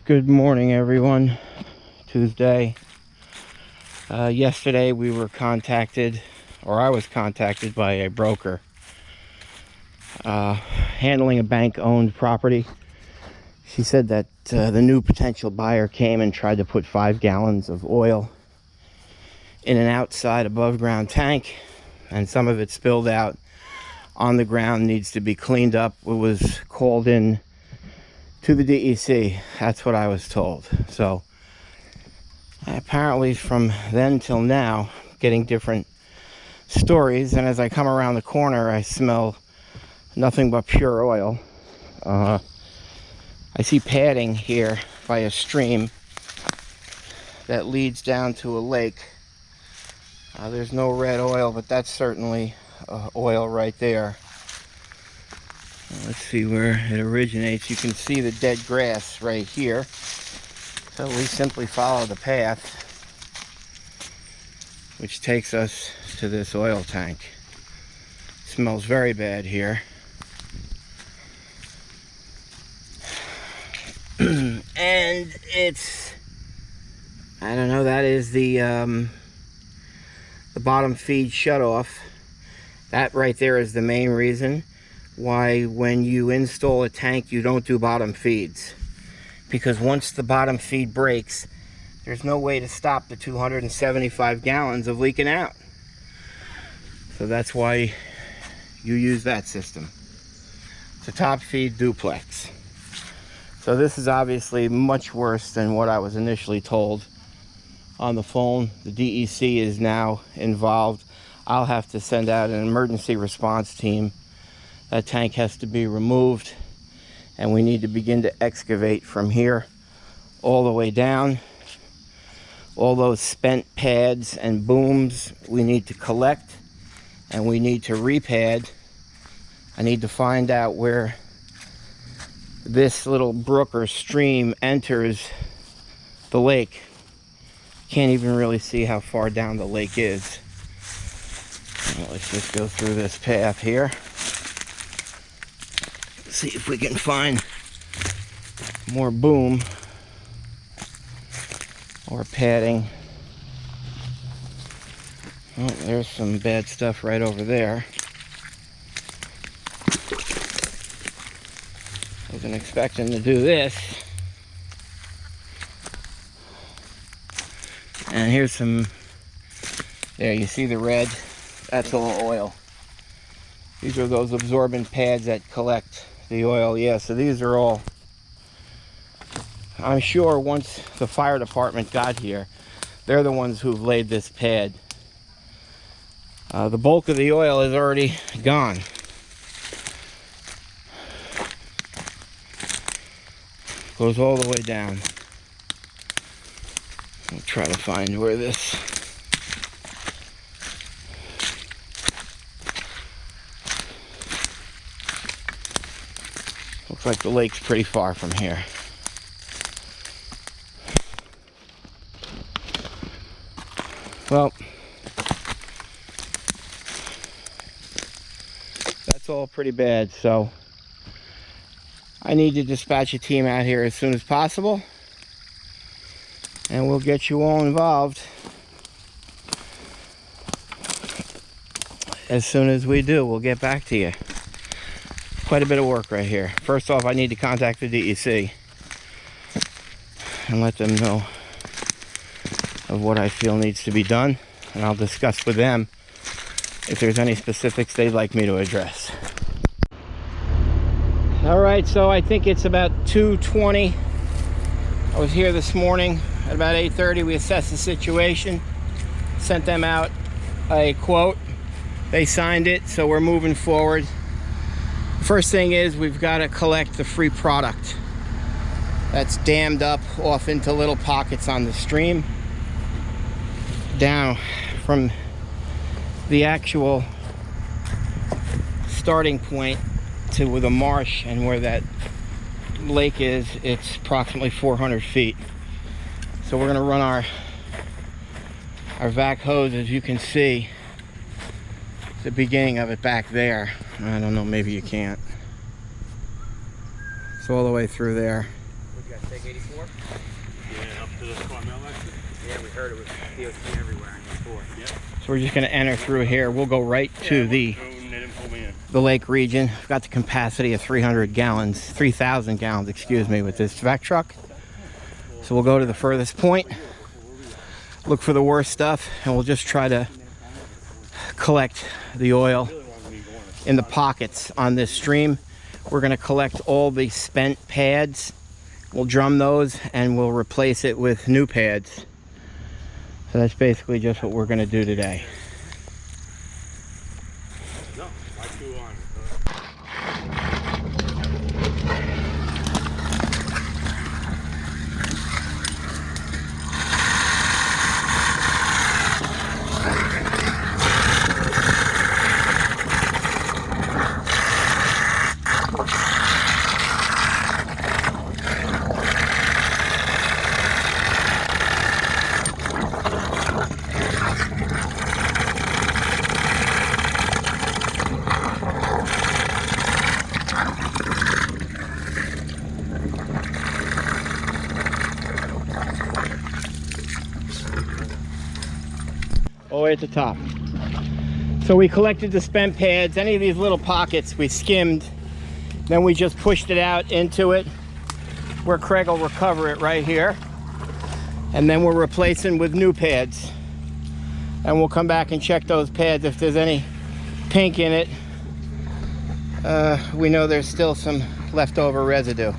Good morning, everyone. Tuesday. Yesterday we were contacted, or I was contacted by a broker handling a bank-owned property. She said that the new potential buyer came and tried to put 5 gallons of oil in an outside above ground tank, and some of it spilled out on the ground, needs to be cleaned up. It was called in to the DEC. That's what I was told. So apparently from then till now, getting different stories, and as I come around the corner I smell nothing but pure oil. I see padding here by a stream that leads down to a lake. There's no red oil, but that's certainly oil right there. Let's see where it originates. You can see the dead grass right here. So we simply follow the path, which takes us to this oil tank. It smells very bad here. And it's, I don't know, that is the bottom feed shut off. That right there is the main reason why when you install a tank you don't do bottom feeds, because once the bottom feed breaks, there's no way to stop the 275 gallons of leaking out. So that's why you use that system. It's a top feed duplex. So this is obviously much worse than what I was initially told on the phone. The DEC is now involved. I'll have to send out an emergency response team. That tank has to be removed, and we need to begin to excavate from here all the way down. All those spent pads and booms we need to collect, and we need to repad. I need to find out where this little brook or stream enters the lake. Can't even really see how far down the lake is. Well, let's just go through this path here. See if we can find more boom or padding. Oh, there's some bad stuff right over there. Wasn't expecting to do this. And here's some, there you see the red, that's all oil. These are those absorbent pads that collect the oil. Yeah, so these are all, I'm sure once the fire department got here, they're the ones who've laid this pad. The bulk of the oil is already gone. Goes all the way down. I'll try to find where this, looks like the lake's pretty far from here. Well, that's all pretty bad, so I need to dispatch a team out here as soon as possible, and we'll get you all involved as soon as we do. We'll get back to you. Quite a bit of work right here. First off, I need to contact the DEC and let them know of what I feel needs to be done, and I'll discuss with them if there's any specifics they'd like me to address. All right, so I think it's about 2:20. I was here this morning at about 8:30. We assessed the situation, sent them out a quote. They signed it, so we're moving forward. First thing is we've got to collect the free product that's dammed up off into little pockets on the stream, down from the actual starting point to where the marsh and where that lake is. It's approximately 400 feet. So we're going to run our vac hose, as you can see, the beginning of it back there. I don't know, maybe you can't. It's all the way through there. that, Sig 84? Yeah, up to the Carmel exit. Yeah, we heard it was DOT everywhere on 84. Yep. So we're just going to enter through here. We'll go right to the lake region. I've got the capacity of 300 gallons, 3,000 gallons, excuse me, with this vac truck. So we'll go to the furthest point, look for the worst stuff, and we'll just try to collect the oil in the pockets on this stream. We're going to collect all the spent pads. We'll drum those and we'll replace it with new pads. So that's basically just what we're going to do today. All the way at the top. So we collected the spent pads. Any of these little pockets we skimmed, then we just pushed it out into it where Craig will recover it right here, and then we're replacing with new pads, and we'll come back and check those pads. If there's any pink in it, we know there's still some leftover residue.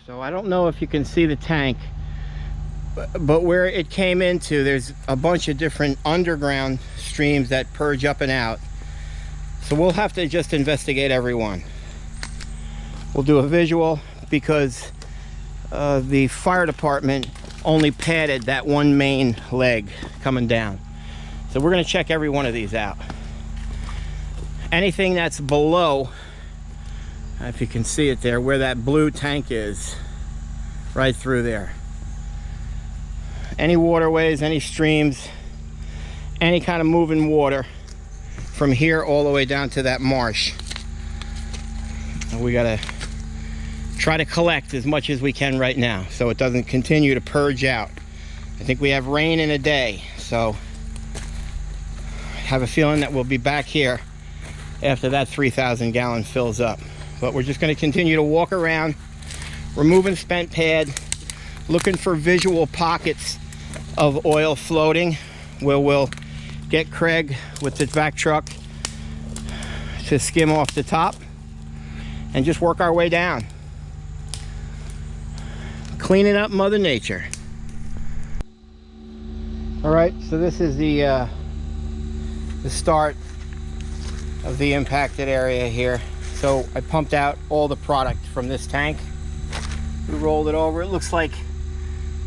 So I don't know if you can see the tank, but where it came into, there's a bunch of different underground streams that purge up and out. So we'll have to just investigate every one. We'll do a visual because the fire department only padded that one main leg coming down. So we're going to check every one of these out. Anything that's below, if you can see it there, where that blue tank is, right through there. Any waterways, any streams, any kind of moving water from here all the way down to that marsh. And we gotta try to collect as much as we can right now so it doesn't continue to purge out. I think we have rain in a day, so I have a feeling that we'll be back here after that 3,000 gallon fills up. But we're just going to continue to walk around, removing spent pad, looking for visual pockets of oil floating, where we'll get Craig with the vac truck to skim off the top and just work our way down. Cleaning up Mother Nature. All right, so this is the start of the impacted area here. So I pumped out all the product from this tank. We rolled it over. It looks like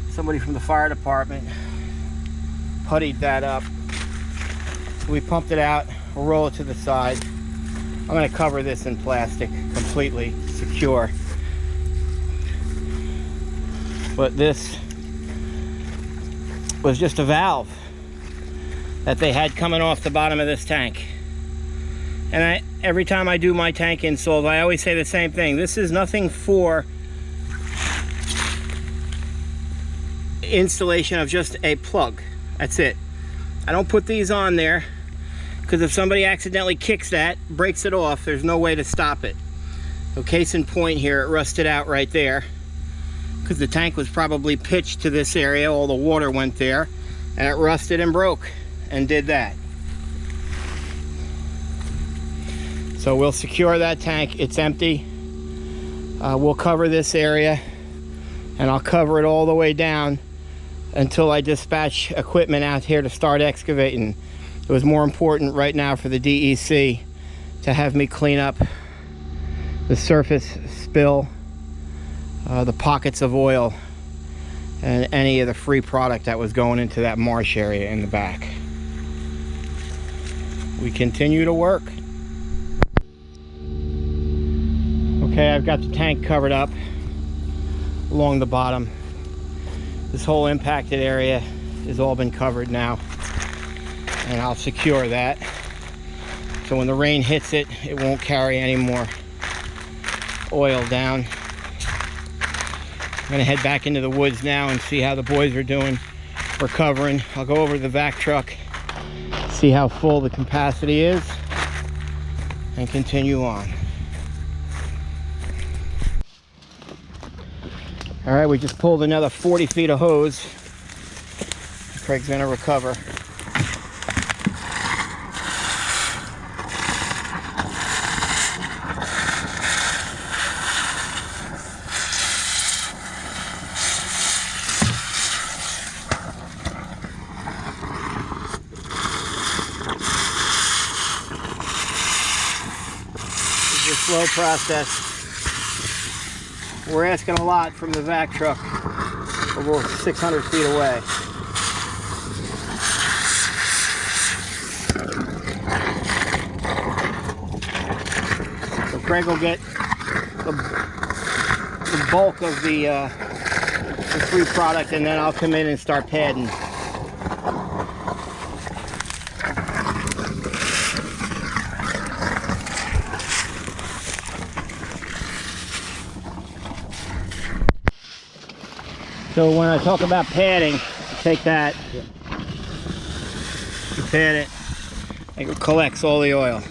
somebody from the fire department puttied that up. So we pumped it out. We'll roll it to the side. I'm going to cover this in plastic, completely secure. But this was just a valve that they had coming off the bottom of this tank. And every time I do my tank installs, I always say the same thing. This is nothing for installation of just a plug. That's it. I don't put these on there because if somebody accidentally kicks that, breaks it off, there's no way to stop it. So case in point here, it rusted out right there because the tank was probably pitched to this area. All the water went there and it rusted and broke and did that. So we'll secure that tank. It's empty. We'll cover this area and I'll cover it all the way down until I dispatch equipment out here to start excavating. It was more important right now for the DEC to have me clean up the surface spill, the pockets of oil, and any of the free product that was going into that marsh area in the back. We continue to work. Okay, I've got the tank covered up along the bottom. This whole impacted area has all been covered now, and I'll secure that. So when the rain hits it, it won't carry any more oil down. I'm gonna head back into the woods now and see how the boys are doing, recovering. I'll go over to the vac truck, see how full the capacity is, and continue on. All right, we just pulled another 40 feet of hose. Craig's gonna recover. It's a slow process. We're asking a lot from the vac truck. We're 600 feet away. So Craig will get the bulk of the free product, and then I'll come in and start padding. So when I talk about padding, take that, you pad it, it collects all the oil.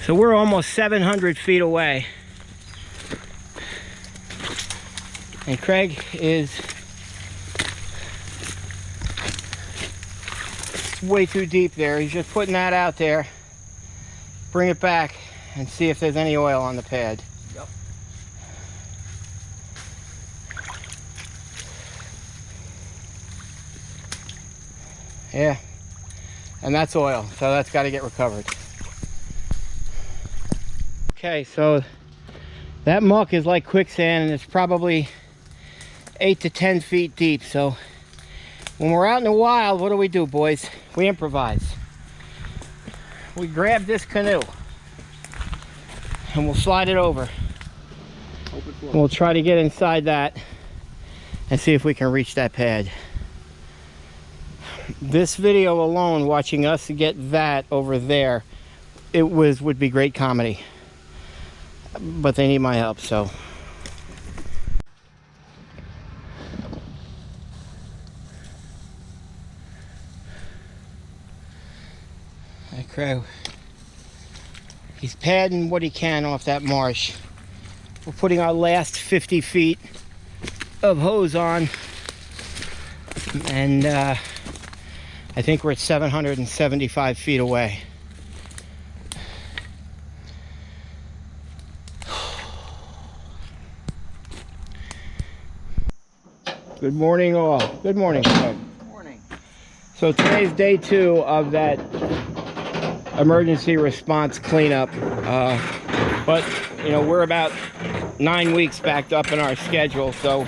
So we're almost 700 feet away. And Craig is way too deep there. He's just putting that out there. Bring it back and see if there's any oil on the pad. Yep. Yeah. And that's oil, so that's got to get recovered. Okay, so that muck is like quicksand, and it's probably 8 to 10 feet deep. So when we're out in the wild, what do, boys? We improvise. We grab this canoe and we'll slide it over. We'll try to get inside that and see if we can reach that pad. This video alone, watching us get that over there, would be great comedy. But they need my help, so. Hey, Craig. He's padding what he can off that marsh. We're putting our last 50 feet of hose on. And I think we're at 775 feet away. Good morning, all. Good morning, Craig. Good morning. So today's day 2 of that emergency response cleanup. But, you know, we're about 9 weeks backed up in our schedule, so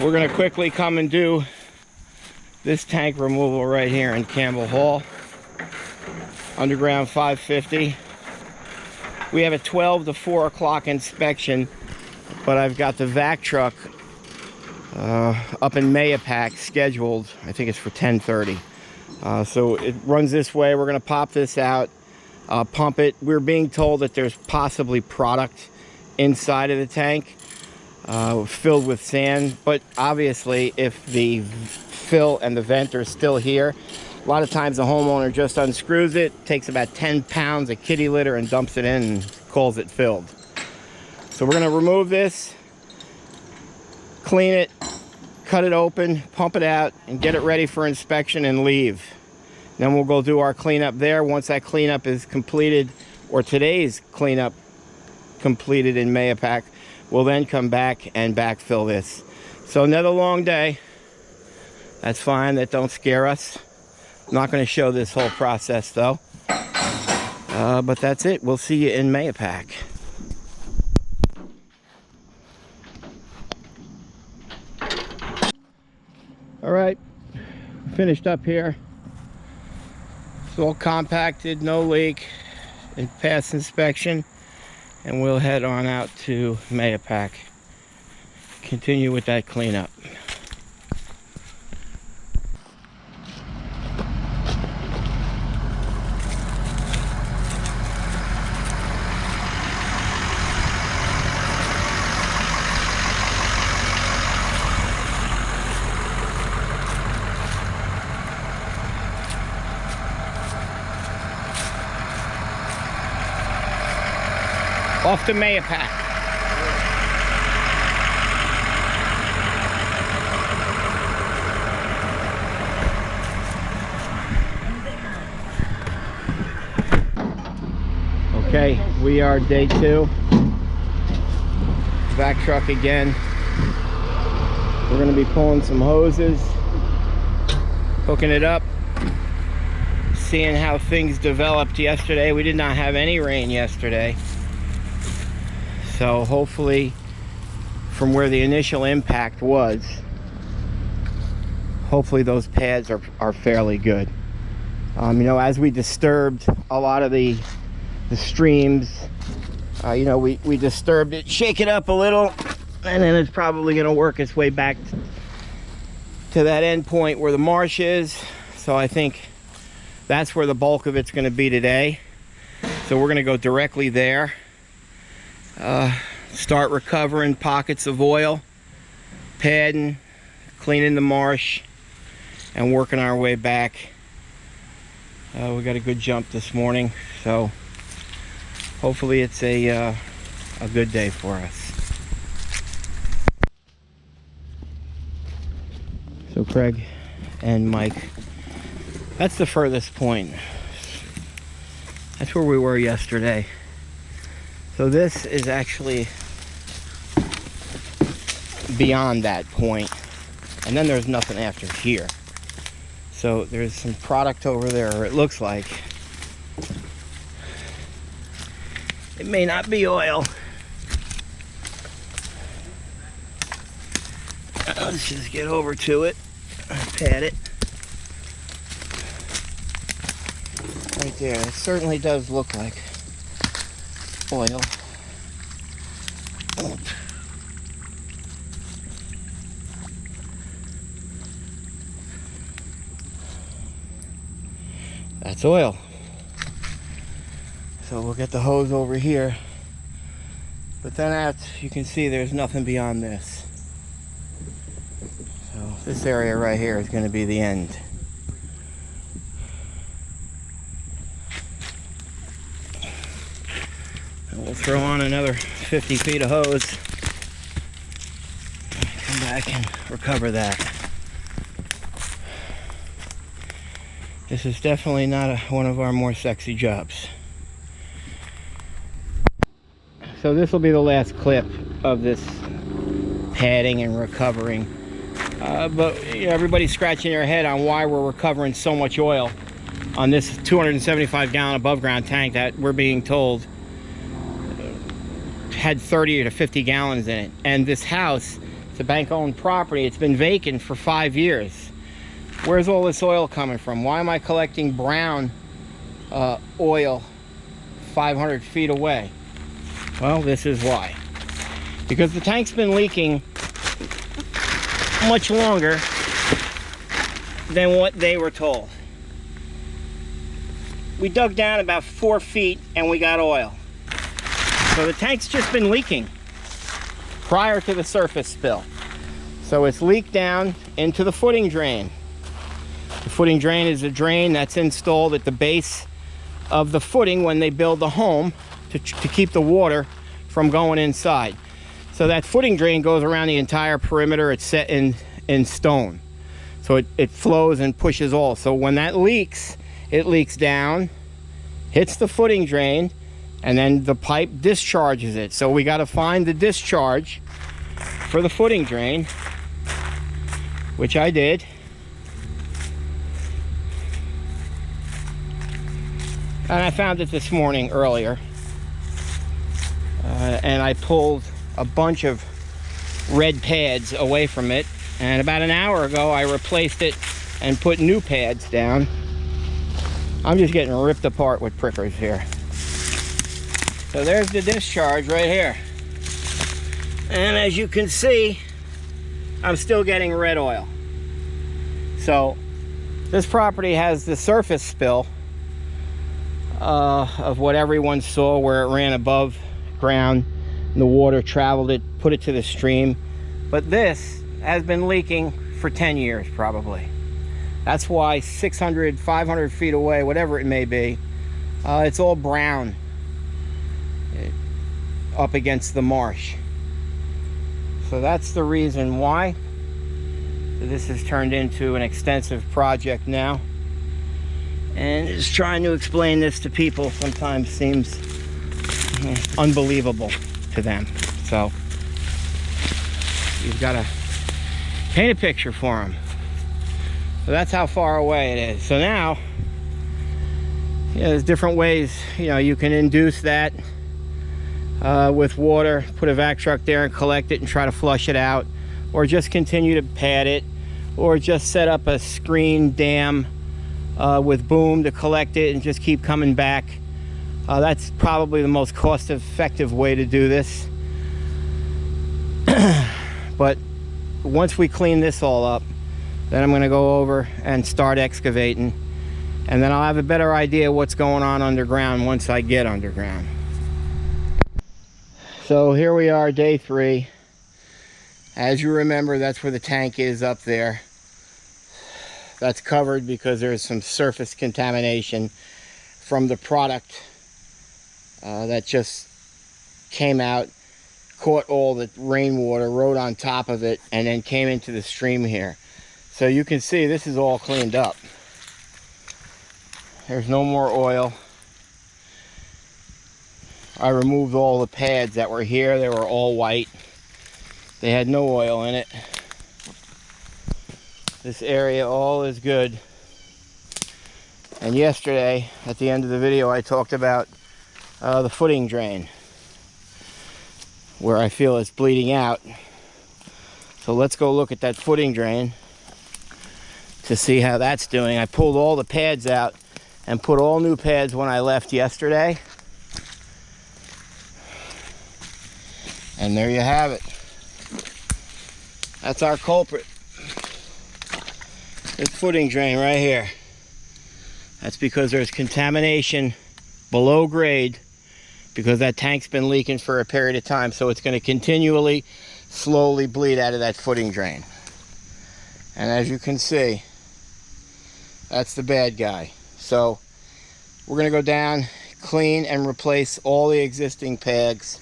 we're going to quickly come and do this tank removal right here in Campbell Hall. Underground 550. We have a 12 to 4 o'clock inspection, but I've got the vac truck up in Mayapack scheduled. I think it's for 10:30. So it runs this way. We're going to pop this out, pump it. We're being told that there's possibly product inside of the tank filled with sand, but obviously if the fill and the vent are still here, a lot of times the homeowner just unscrews it, takes about 10 pounds of kitty litter and dumps it in and calls it filled. So we're going to remove this, clean it, cut it open, pump it out, and get it ready for inspection and leave. Then we'll go do our cleanup there. Once that cleanup is completed, or today's cleanup completed in Mayapack, we'll then come back and backfill this. So another long day. That's fine, that don't scare us. I'm not going to show this whole process though. But that's it. We'll see you in Mayapack. All right, finished up here. It's all compacted, no leak. It passed inspection, and we'll head on out to Mayapack. Continue with that cleanup. Off to Mayapack. Okay, we are day 2. Back truck again. We're going to be pulling some hoses, hooking it up, seeing how things developed yesterday. We did not have any rain yesterday. So hopefully, from where the initial impact was, hopefully those pads are fairly good. You know, as we disturbed a lot of the streams, you know, we disturbed it, shake it up a little, and then it's probably going to work its way back to that end point where the marsh is. So I think that's where the bulk of it's going to be today. So we're going to go directly there. Start recovering pockets of oil, padding, cleaning the marsh, and working our way back. We got a good jump this morning, so hopefully it's a good day for us. So Craig and Mike, that's the furthest point. That's where we were yesterday. So this is actually beyond that point, and then there's nothing after here. So there's some product over there, or it looks like. It may not be oil. Let's just get over to it, pat it. Right there, it certainly does look like oil. That's oil. So we'll get the hose over here, but then out you can see there's nothing beyond this. So this area right here is going to be the end. And we'll throw on another 50 feet of hose, come back and recover that. This is definitely not one of our more sexy jobs. So this will be the last clip of this padding and recovering. But you know, everybody's scratching their head on why we're recovering so much oil on this 275 gallon above ground tank that we're being told had 30 to 50 gallons in it. And this house, it's a bank owned property, it's been vacant for 5 years. Where's all this oil coming from? Why am I collecting brown oil 500 feet away? Well, this is why. Because the tank's been leaking much longer than what they were told. We dug down about 4 feet and we got oil. So the tank's just been leaking prior to the surface spill. So it's leaked down into the footing drain. The footing drain is a drain that's installed at the base of the footing when they build the home to keep the water from going inside. So that footing drain goes around the entire perimeter. It's set in stone. So it flows and pushes all. So when that leaks, it leaks down, hits the footing drain, and then the pipe discharges it. So we got to find the discharge for the footing drain, which I did. And I found it this morning earlier. And I pulled a bunch of red pads away from it. And about an hour ago, I replaced it and put new pads down. I'm just getting ripped apart with prickers here. So there's the discharge right here. And as you can see, I'm still getting red oil. So this property has the surface spill of what everyone saw, where it ran above ground and the water traveled it, put it to the stream. But this has been leaking for 10 years probably. That's why 600, 500 feet away, whatever it may be, it's all brown up against the marsh. So that's the reason why. So this has turned into an extensive project now. And just trying to explain this to people sometimes seems unbelievable to them. So you've got to paint a picture for them. So that's how far away it is. So now, there's different ways, you can induce that with water, put a vac truck there and collect it and try to flush it out, or just continue to pad it, or just set up a screen dam with boom to collect it and just keep coming back. That's probably the most cost-effective way to do this. But once we clean this all up, then I'm going to go over and start excavating, and then I'll have a better idea what's going on underground once I get underground. So here we are, day 3. As you remember, that's where the tank is up there. That's covered because there's some surface contamination from the product that just came out, caught all the rainwater, rode on top of it, and then came into the stream here. So you can see this is all cleaned up. There's no more oil. I removed all the pads that were here. They were all white. They had no oil in it. This area all is good. And yesterday, at the end of the video, I talked about the footing drain, where I feel it's bleeding out. So let's go look at that footing drain to see how that's doing. I pulled all the pads out and put all new pads when I left yesterday. And there you have it. That's our culprit. This footing drain right here. That's because there's contamination below grade, because that tank's been leaking for a period of time. So it's going to continually, slowly bleed out of that footing drain. And as you can see, that's the bad guy. So we're going to go down, clean and replace all the existing pads.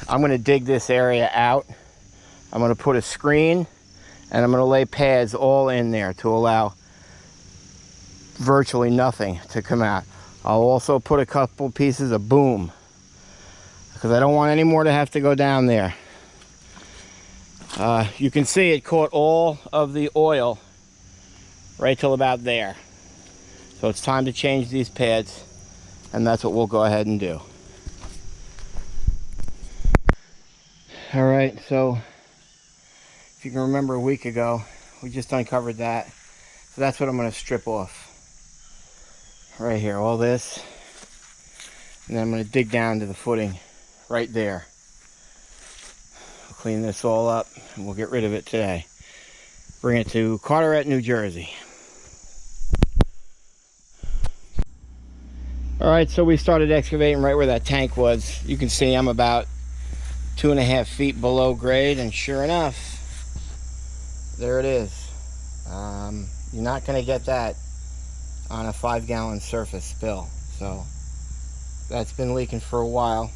I'm going to dig this area out. I'm going to put a screen, and I'm going to lay pads all in there to allow virtually nothing to come out. I'll also put a couple pieces of boom, because I don't want any more to have to go down there. You can see it caught all of the oil right till about there. So it's time to change these pads, and that's what we'll go ahead and do. All right, so if you can remember a week ago, we just uncovered that. So that's what I'm going to strip off. Right here, all this. And then I'm going to dig down to the footing right there. We'll clean this all up and we'll get rid of it today. Bring it to Carteret, New Jersey. All right, so we started excavating right where that tank was. You can see I'm about 2.5 feet below grade, and sure enough, there it is. You're not going to get that on a 5-gallon surface spill. So that's been leaking for a while.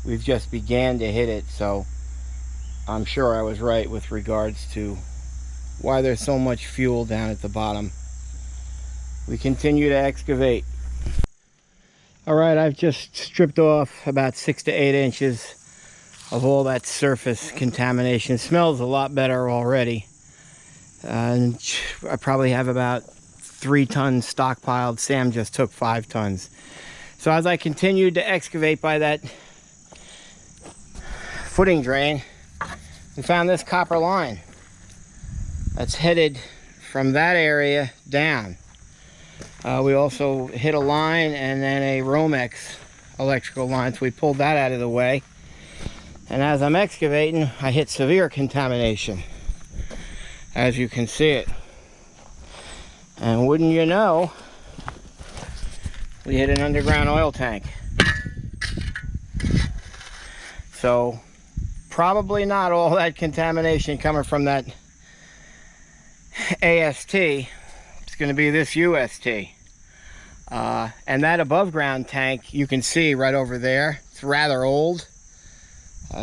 We've just began to hit it, so I'm sure I was right with regards to why there's so much fuel down at the bottom. We continue to excavate. All right, I've just stripped off about 6 to 8 inches of all that surface contamination. It smells a lot better already. And I probably have about 3 tons stockpiled. Sam just took 5 tons. So as I continued to excavate by that footing drain, we found this copper line that's headed from that area down. We also hit a line and then a Romex electrical line, so we pulled that out of the way. And as I'm excavating, I hit severe contamination, as you can see it. And wouldn't you know, we hit an underground oil tank. So probably not all that contamination coming from that AST. It's going to be this UST. And that above ground tank, you can see right over there, it's rather old.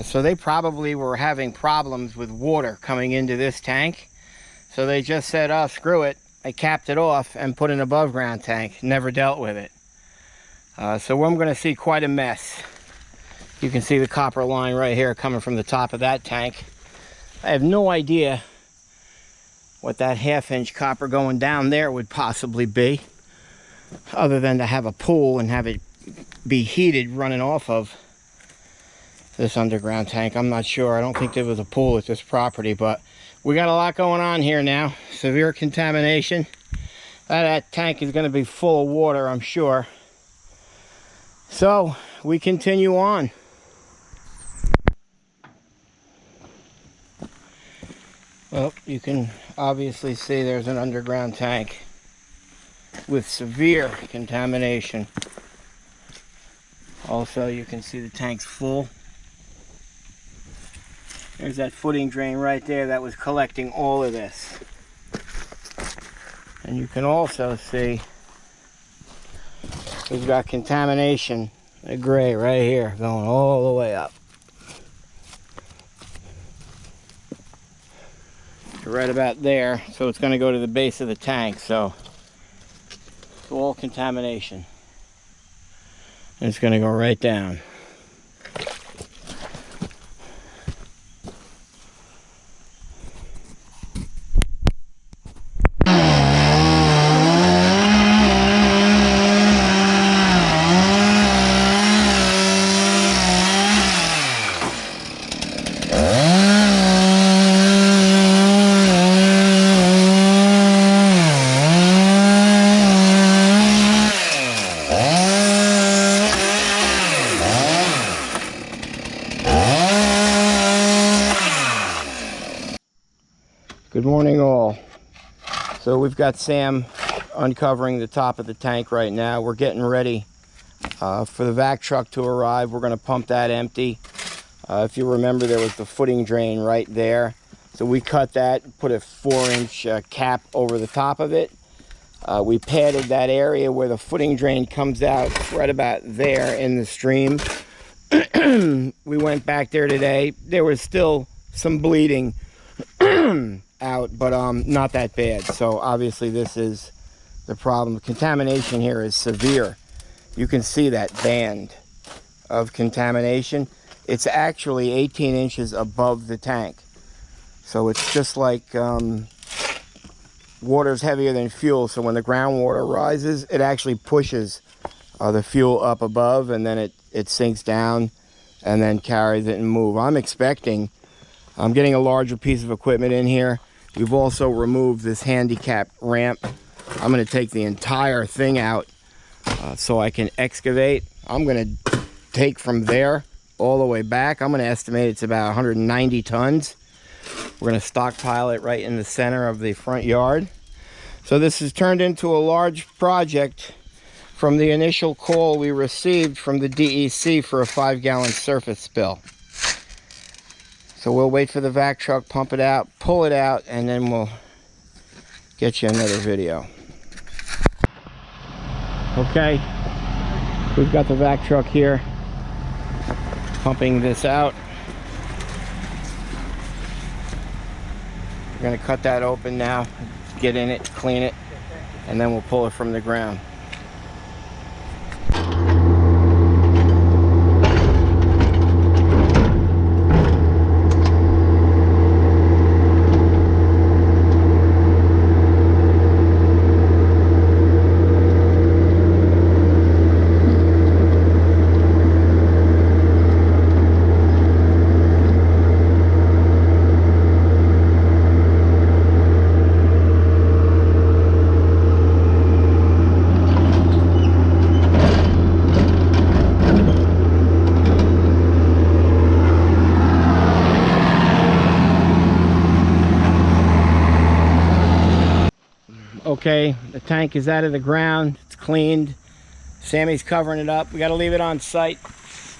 So they probably were having problems with water coming into this tank. So they just said, oh, screw it. They capped it off and put an above ground tank. Never dealt with it. So I'm going to see quite a mess. You can see the copper line right here coming from the top of that tank. I have no idea what that 1/2 inch copper going down there would possibly be, other than to have a pool and have it be heated running off of this underground tank. I'm not sure. I don't think there was a pool at this property, but we got a lot going on here now. Severe contamination. That tank is going to be full of water, I'm sure. So we continue on. Well, you can obviously see there's an underground tank with severe contamination. Also, you can see the tank's full. There's that footing drain right there that was collecting all of this. And you can also see we've got contamination, the gray right here, going all the way up. Right about there, so it's going to go to the base of the tank. So it's all contamination, and it's going to go right down. Good morning all. So we've got Sam uncovering the top of the tank right now. We're getting ready for the vac truck to arrive. We're going to pump that empty. If you remember, there was the footing drain right there. So we cut that, put a 4-inch cap over the top of it. We padded that area where the footing drain comes out right about there in the stream. We went back there today. There was still some bleeding out, but not that bad. So obviously this is the problem. The contamination here is severe. You can see that band of contamination. It's actually 18 inches above the tank. So it's just like water's heavier than fuel. So when the groundwater rises, it actually pushes the fuel up above, and then it sinks down and then carries it and moves. I'm getting a larger piece of equipment in here. We've also removed this handicap ramp. I'm going to take the entire thing out so I can excavate. I'm going to take from there all the way back. I'm going to estimate it's about 190 tons. We're going to stockpile it right in the center of the front yard. So this has turned into a large project from the initial call we received from the DEC for a 5-gallon surface spill. So we'll wait for the vac truck, pump it out, pull it out, and then we'll get you another video. Okay, we've got the vac truck here, pumping this out. We're gonna cut that open now, get in it, clean it, and then we'll pull it from the ground. Okay, the tank is out of the ground. It's cleaned. Sammy's covering it up. We got to leave it on site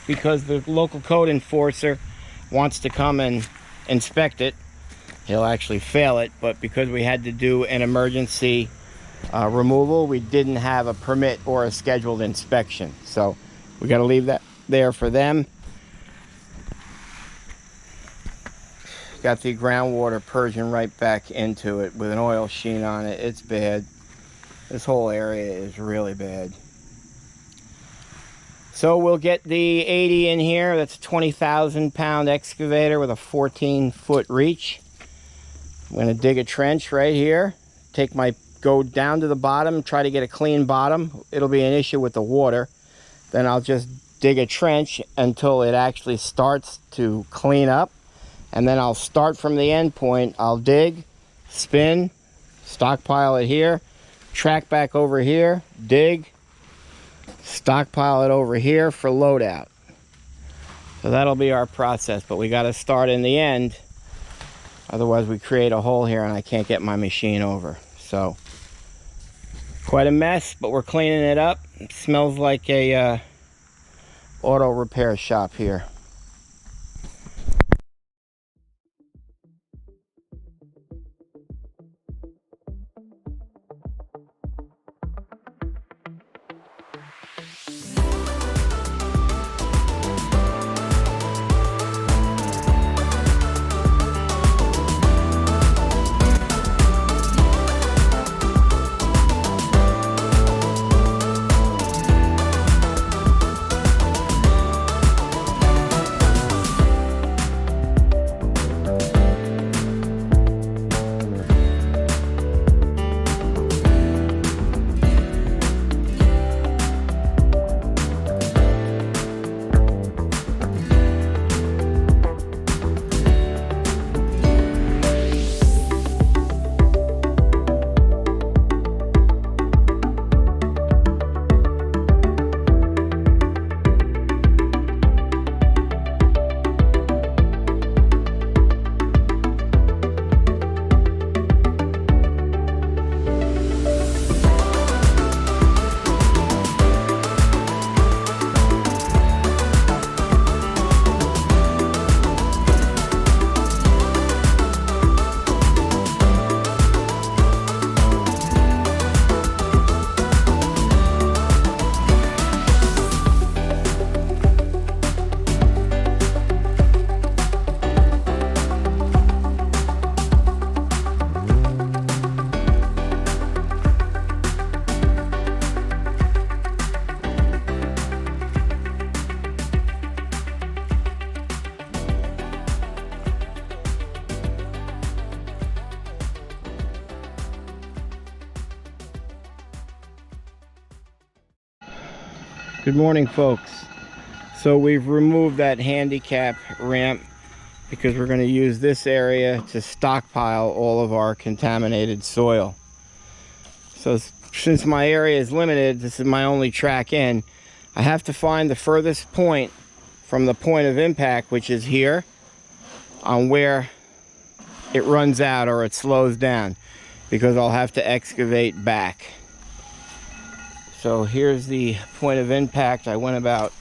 because the local code enforcer wants to come and inspect it. He'll actually fail it, but because we had to do an emergency removal, we didn't have a permit or a scheduled inspection. So we got to leave that there for them. Got the groundwater purging right back into it with an oil sheen on it. It's bad. This whole area is really bad. So we'll get the 80 in here. That's a 20,000 pound excavator with a 14-foot reach. I'm going to dig a trench right here. Go down to the bottom, try to get a clean bottom. It'll be an issue with the water. Then I'll just dig a trench until it actually starts to clean up. And then I'll start from the end point. I'll dig, spin, stockpile it here, track back over here, dig, stockpile it over here for loadout. So that'll be our process, but we got to start in the end. Otherwise we create a hole here and I can't get my machine over. So quite a mess, but we're cleaning it up. It smells like a auto repair shop here. Good morning, folks. So we've removed that handicap ramp because we're going to use this area to stockpile all of our contaminated soil. So since my area is limited, this is my only track in. I have to find the furthest point from the point of impact, which is here, on where it runs out or it slows down, because I'll have to excavate back. So here's the point of impact. I went about,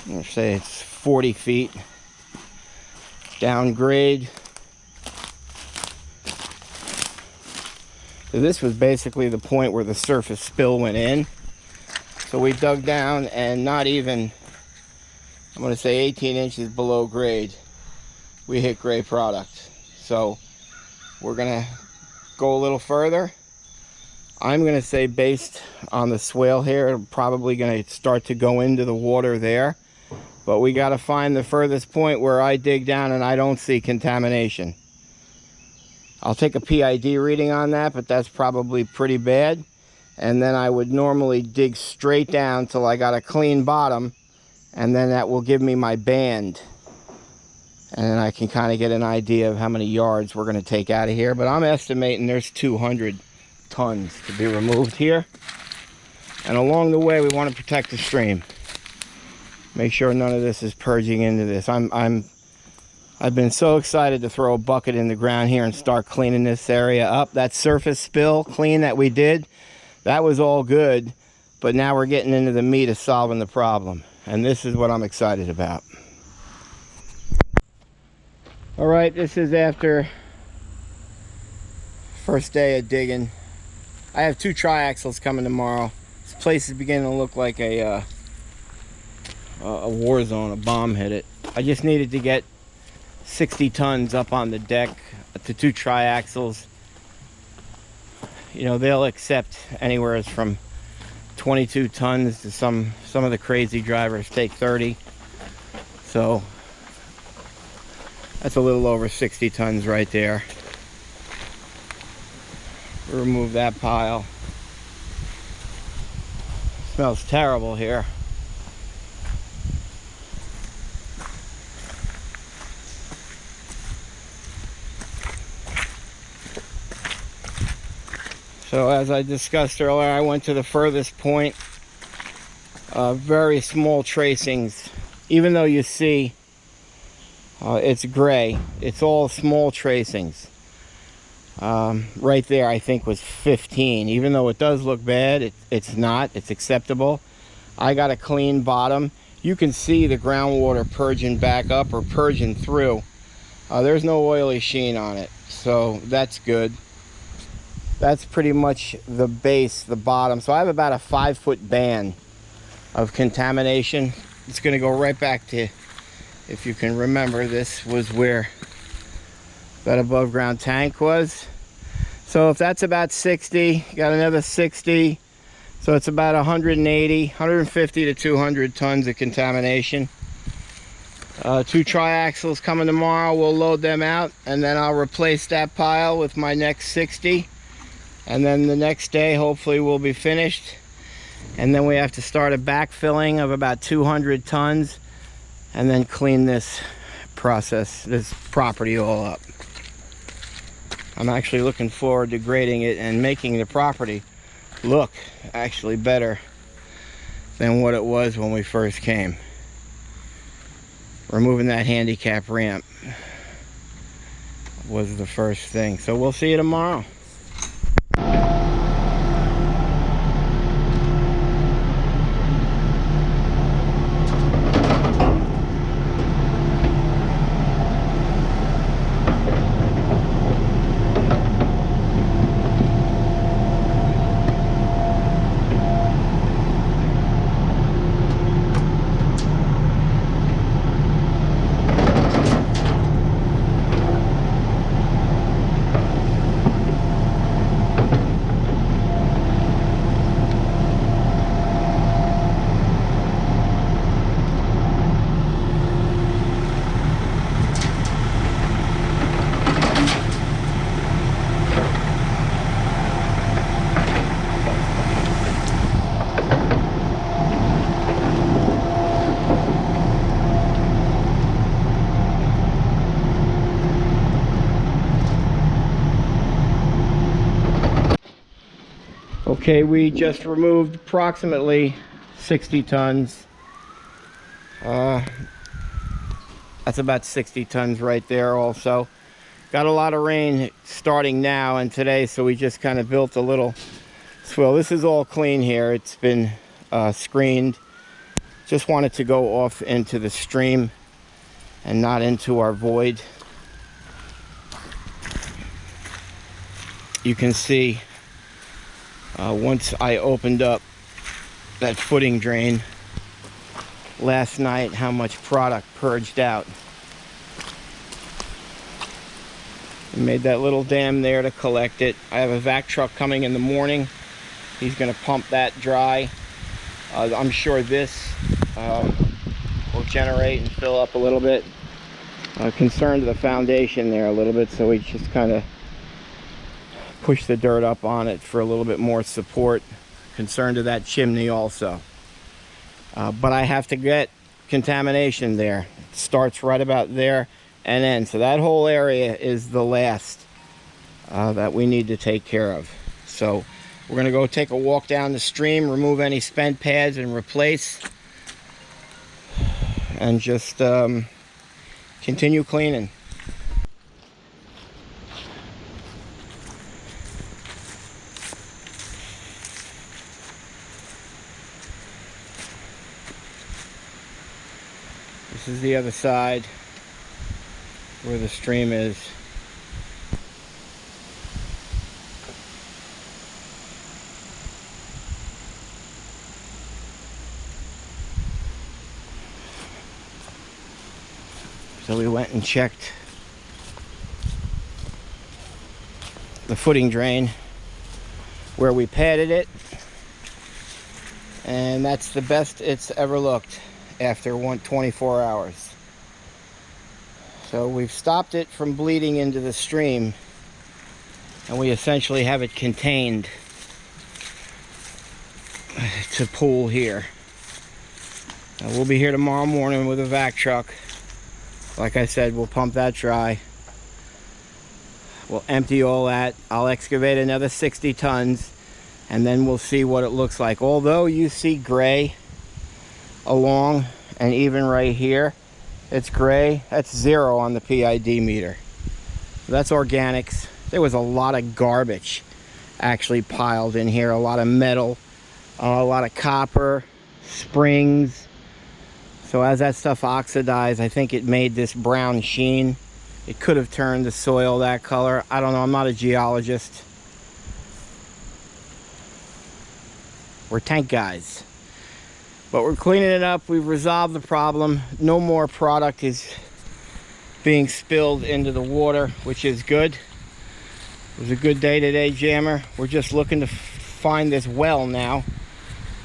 let's say it's 40 feet down grade. So this was basically the point where the surface spill went in. So we dug down and not even, I'm going to say 18 inches below grade, we hit gray product. So we're going to go a little further. I'm going to say, based on the swale here, I'm probably going to start to go into the water there. But we got to find the furthest point where I dig down and I don't see contamination. I'll take a PID reading on that, but that's probably pretty bad. And then I would normally dig straight down till I got a clean bottom, and then that will give me my band. And then I can kind of get an idea of how many yards we're going to take out of here. But I'm estimating there's 200 tons to be removed here. And along the way we want to protect the stream. Make sure none of this is purging into this. I'm I've been so excited to throw a bucket in the ground here and start cleaning this area up. That surface spill clean that we did, that was all good, but now we're getting into the meat of solving the problem, and this is what I'm excited about. All right, this is after first day of digging. I have 2 triaxles coming tomorrow. This place is beginning to look like a war zone. A bomb hit it. I just needed to get 60 tons up on the deck to 2 triaxles. You know, they'll accept anywhere from 22 tons to some of the crazy drivers take 30. So that's a little over 60 tons right there. Remove that pile. Smells terrible here. So as I discussed earlier, I went to the furthest point. Very small tracings. Even though you see it's gray, it's all small tracings. Right there I think was 15. Even though it does look bad, it's not. It's acceptable. I got a clean bottom. You can see the groundwater purging back up or purging through. There's no oily sheen on it, so that's good. That's pretty much the base, the bottom. So I have about a 5-foot band of contamination. It's going to go right back to, if you can remember, this was where that above ground tank was. So if that's about 60, got another 60. So it's about 180, 150 to 200 tons of contamination. 2 triaxles coming tomorrow. We'll load them out, and then I'll replace that pile with my next 60. And then the next day, hopefully, we'll be finished. And then we have to start a backfilling of about 200 tons, and then clean this property all up. I'm actually looking forward to grading it and making the property look actually better than what it was when we first came. Removing that handicap ramp was the first thing. So we'll see you tomorrow. Okay, we just removed approximately 60 tons. That's about 60 tons right there also. Got a lot of rain starting now and today, so we just kind of built a little swill. This is all clean here. It's been screened. Just wanted to go off into the stream and not into our void. You can see once I opened up that footing drain last night, how much product purged out. I made that little dam there to collect it. I have a vac truck coming in the morning. He's going to pump that dry. I'm sure this will generate and fill up a little bit. Concerned with the foundation there a little bit, so we just kind of push the dirt up on it for a little bit more support. Concerned with that chimney also. But I have to get contamination there. It starts right about there and ends. So that whole area is the last that we need to take care of. So we're going to go take a walk down the stream, remove any spent pads and replace. And just continue cleaning. This is the other side where the stream is. So we went and checked the footing drain where we padded it, and that's the best it's ever looked after 24 hours. So we've stopped it from bleeding into the stream, and we essentially have it contained to pool here. We'll be here tomorrow morning with a vac truck. Like I said, we'll pump that dry. We'll empty all that. I'll excavate another 60 tons, and then we'll see what it looks like. Although you see gray along, and even right here, it's gray. That's 0 on the PID meter. That's organics. There was a lot of garbage actually piled in here. A lot of metal, a lot of copper, springs. So as that stuff oxidized, I think it made this brown sheen. It could have turned the soil that color. I don't know, I'm not a geologist. We're tank guys. But we're cleaning it up. We've resolved the problem. No more product is being spilled into the water, which is good. It was a good day today, Jammer. We're just looking to find this well now.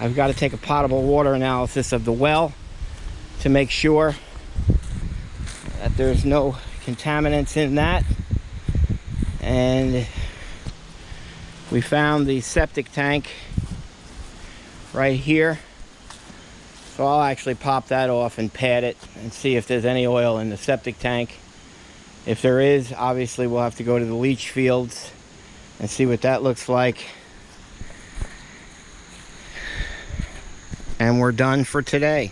I've got to take a potable water analysis of the well to make sure that there's no contaminants in that. And we found the septic tank right here. So I'll actually pop that off and pad it and see if there's any oil in the septic tank. If there is, obviously we'll have to go to the leach fields and see what that looks like. And we're done for today.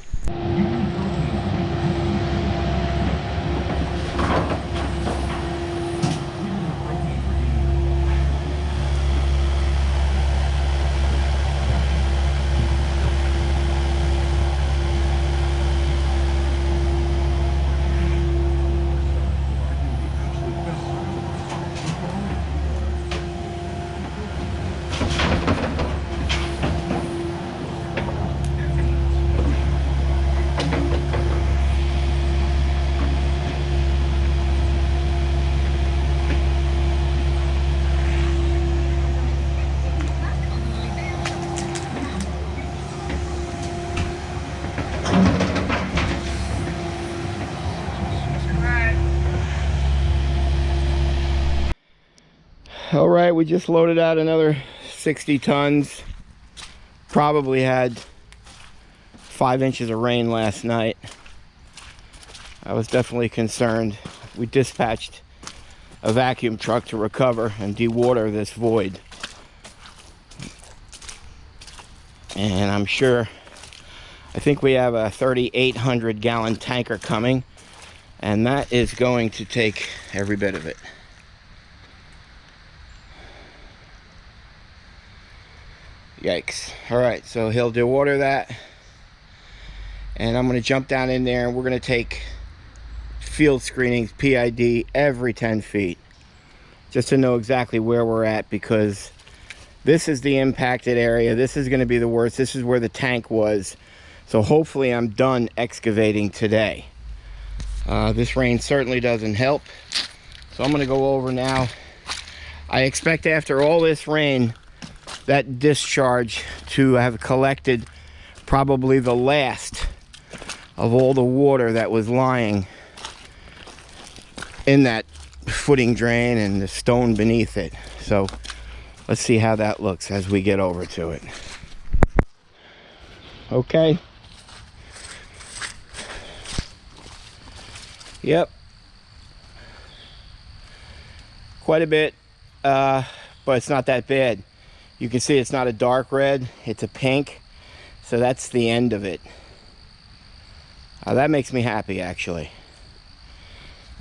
All right, we just loaded out another 60 tons. Probably had 5 inches of rain last night. I was definitely concerned. We dispatched a vacuum truck to recover and dewater this void. And I'm sure, I think we have a 3,800 gallon tanker coming, and that is going to take every bit of it. Yikes. All right, so he'll dewater that, and I'm going to jump down in there, and we're going to take field screenings, PID, every 10 feet, just to know exactly where we're at, because this is the impacted area. This is going to be the worst. This is where the tank was. So hopefully I'm done excavating today. This rain certainly doesn't help. So I'm going to go over now. I expect after all this rain, that discharge to have collected probably the last of all the water that was lying in that footing drain and the stone beneath it. So let's see how that looks as we get over to it. Okay. Yep. Quite a bit, but it's not that bad. You can see it's not a dark red, it's a pink. So that's the end of it. That makes me happy, actually.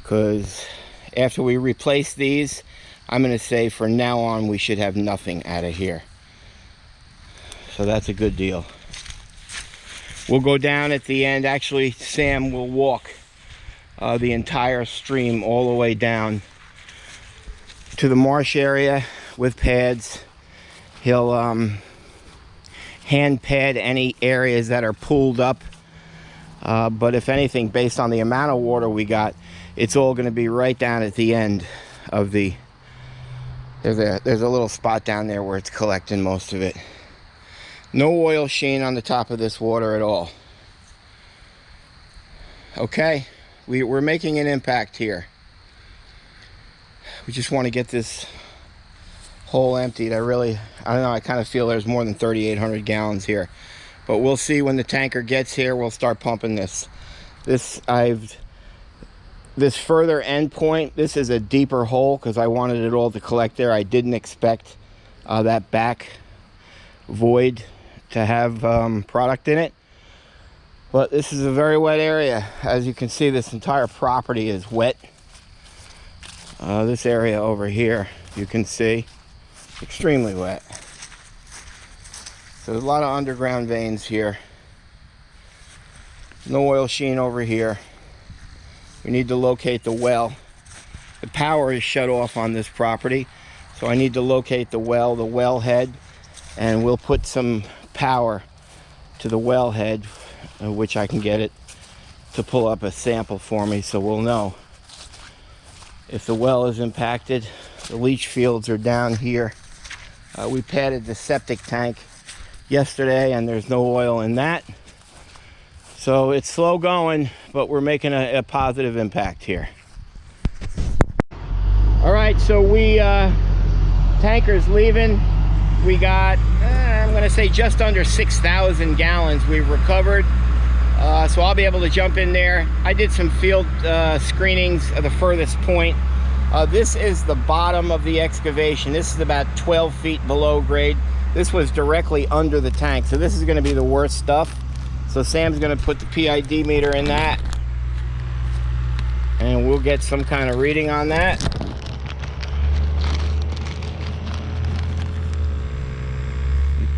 because after we replace these, I'm going to say for now on we should have nothing out of here. So that's a good deal. We'll go down at the end. Actually, Sam will walk the entire stream all the way down to the marsh area with pads. He'll hand pad any areas that are pooled up. But if anything, based on the amount of water we got, it's all going to be right down at the end of the... There's a little spot down there where it's collecting most of it. No oil sheen on the top of this water at all. Okay, we're making an impact here. We just want to get this hole emptied. I don't know, I kind of feel there's more than 3,800 gallons here. But we'll see when the tanker gets here. We'll start pumping this. This further end point, this is a deeper hole because I wanted it all to collect there. I didn't expect that back void to have product in it. But this is a very wet area. As you can see, this entire property is wet. This area over here, you can see, extremely wet. So there's a lot of underground veins here. No oil sheen over here. We need to locate the well. The power is shut off on this property, so I need to locate the wellhead, and we'll put some power to the wellhead, which I can get it to pull up a sample for me, so we'll know if the well is impacted. The leach fields are down here. We padded the septic tank yesterday and there's no oil in that, so it's slow going, but we're making a positive impact here. All right, so tanker's leaving. We got I'm gonna say just under 6,000 gallons we've recovered, so I'll be able to jump in there. I did some field screenings of the furthest point. This is the bottom of the excavation. This is about 12 feet below grade. This was directly under the tank, so this is going to be the worst stuff. So Sam's going to put the PID meter in that, and we'll get some kind of reading on that.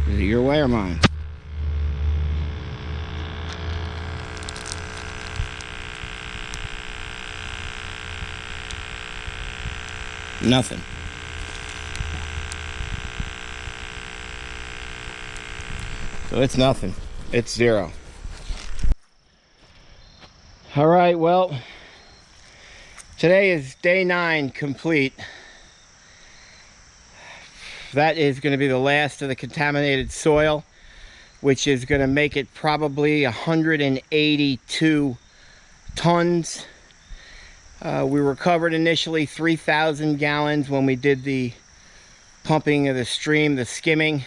Is it your way or mine? Nothing. So it's nothing. It's zero. All right, well, today is day 9 complete. That is going to be the last of the contaminated soil, which is going to make it probably 182 tons. We recovered initially 3,000 gallons when we did the pumping of the stream, the skimming.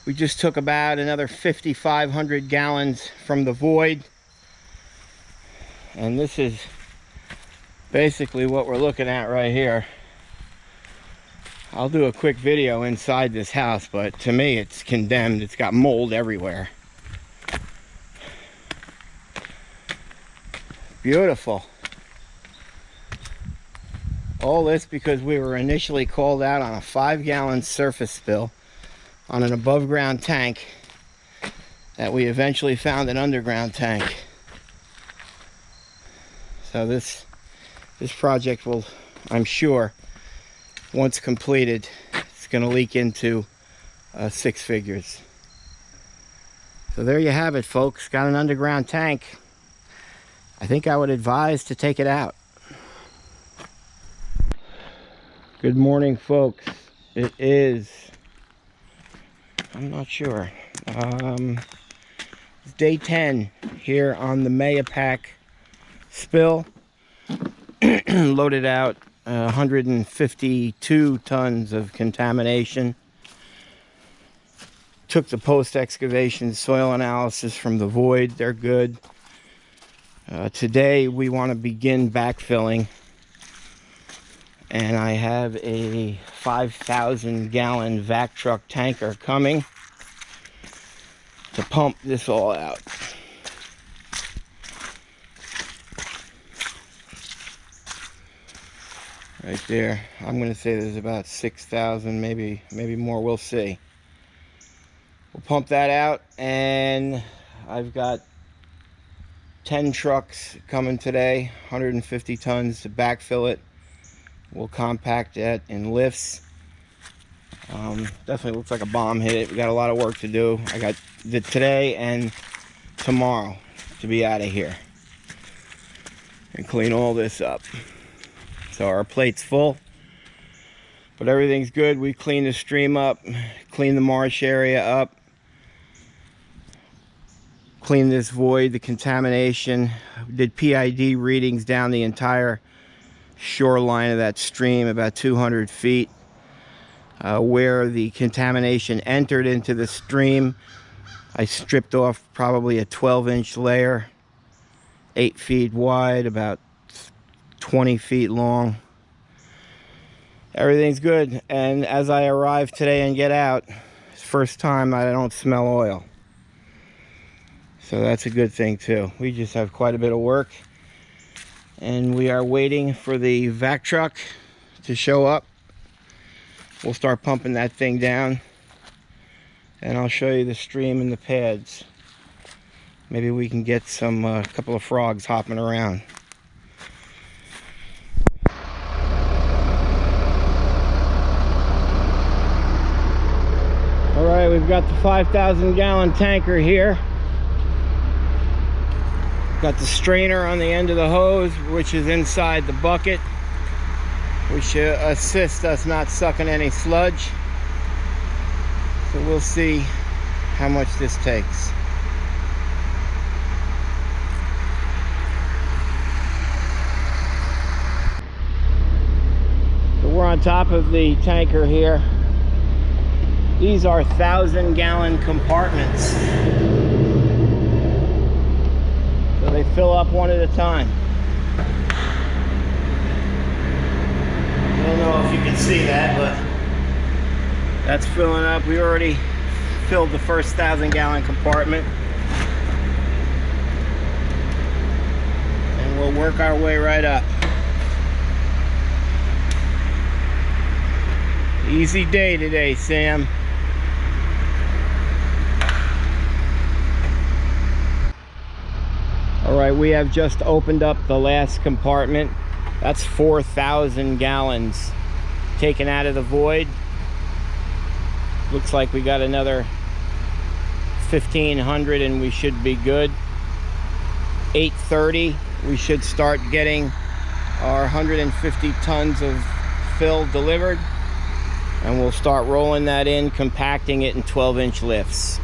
We just took about another 5,500 gallons from the void. And this is basically what we're looking at right here. I'll do a quick video inside this house, but to me it's condemned. It's got mold everywhere. Beautiful. All this because we were initially called out on a 5-gallon surface spill on an above ground tank that we eventually found an underground tank. So this project will, I'm sure, once completed, it's going to leak into 6 figures. So there you have it, folks. Got an underground tank. I think I would advise to take it out. Good morning, folks. It is, I'm not sure, it's day 10 here on the Mayapack spill. Loaded out 152 tons of contamination. Took the post-excavation soil analysis from the void. They're good. Today we want to begin backfilling, and I have a 5,000 gallon vac truck tanker coming to pump this all out. right there. I'm going to say there's about 6,000, maybe more. We'll see. We'll pump that out, and I've got 10 trucks coming today, 150 tons to backfill it. We'll compact that in lifts. Definitely looks like a bomb hit it. We got a lot of work to do. I got today and tomorrow to be out of here and clean all this up. So our plate's full, but everything's good. We cleaned the stream up, cleaned the marsh area up, cleaned this void, the contamination. Did PID readings down the entire shoreline of that stream, about 200 feet. Where the contamination entered into the stream, I stripped off probably a 12-inch layer, 8 feet wide, about 20 feet long. Everything's good, and as I arrive today and get out, it's the first time I don't smell oil. So that's a good thing too. We just have quite a bit of work, and we are waiting for the vac truck to show up. We'll start pumping that thing down, and I'll show you the stream and the pads. Maybe we can get some couple of frogs hopping around. All right, we've got the 5,000 gallon tanker here. Got the strainer on the end of the hose, which is inside the bucket, which should assist us not sucking any sludge. So we'll see how much this takes. So we're on top of the tanker here. These are 1,000-gallon compartments. So they fill up one at a time. I don't know if you can see that, but that's filling up. We already filled the first 1,000-gallon compartment, and we'll work our way right up. Easy day today, Sam. All right, we have just opened up the last compartment. That's 4,000 gallons taken out of the void. Looks like we got another 1,500 and we should be good. 8:30, we should start getting our 150 tons of fill delivered, and we'll start rolling that in, compacting it in 12-inch lifts.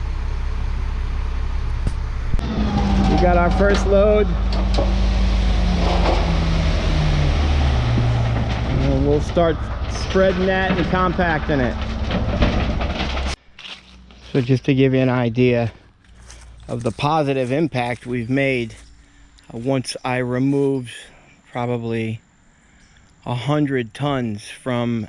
We got our first load. And we'll start spreading that and compacting it. So just to give you an idea of the positive impact we've made, once I removed probably 100 tons from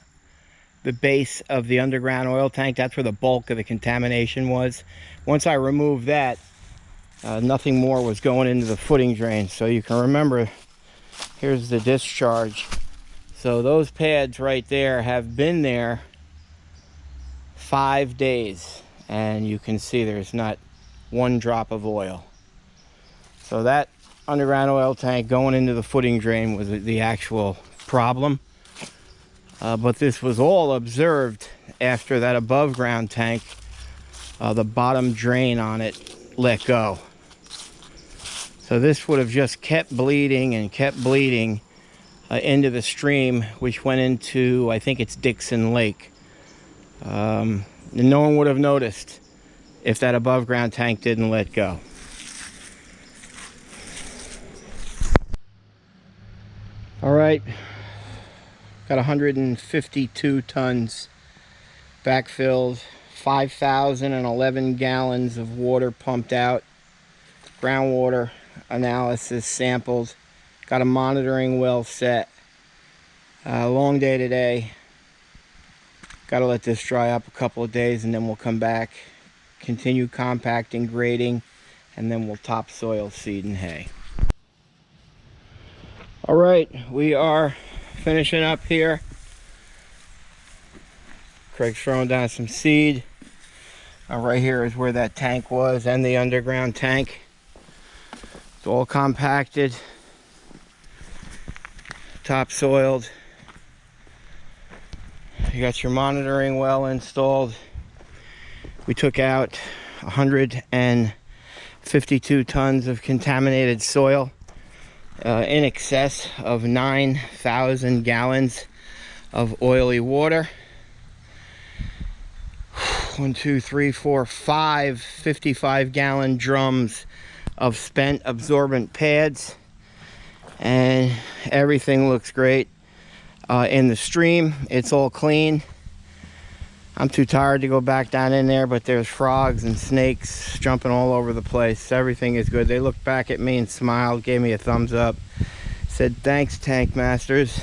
the base of the underground oil tank, that's where the bulk of the contamination was. Once I removed that, nothing more was going into the footing drain. So you can remember, here's the discharge. So those pads right there have been there 5 days, and you can see there's not one drop of oil. So that underground oil tank going into the footing drain was the actual problem. But this was all observed after that above ground tank, the bottom drain on it let go. So this would have just kept bleeding and kept bleeding into the stream, which went into, I think it's Dixon Lake. And no one would have noticed if that above ground tank didn't let go. All right, got 152 tons backfilled, 5,011 gallons of water pumped out, groundwater analysis sampled, got a monitoring well set. Long day today. Got to let this dry up a couple of days, and then we'll come back, continue compacting, grading, and then we'll topsoil, seed, and hay. All right, we are finishing up here. Craig's throwing down some seed. Right here is where that tank was, and the underground tank. It's all compacted, topsoiled. You got your monitoring well installed. We took out 152 tons of contaminated soil, in excess of 9,000 gallons of oily water. 1, 2, 3, 4, 5 55-gallon drums of spent absorbent pads, and everything looks great. In the stream, it's all clean. I'm too tired to go back down in there, but there's frogs and snakes jumping all over the place. Everything is good. They looked back at me and smiled, gave me a thumbs up, said thanks, Tank Masters.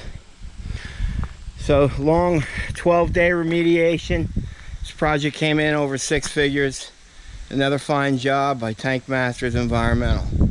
So long 12-day remediation. This project came in over 6 figures. Another fine job by Tank Masters Environmental.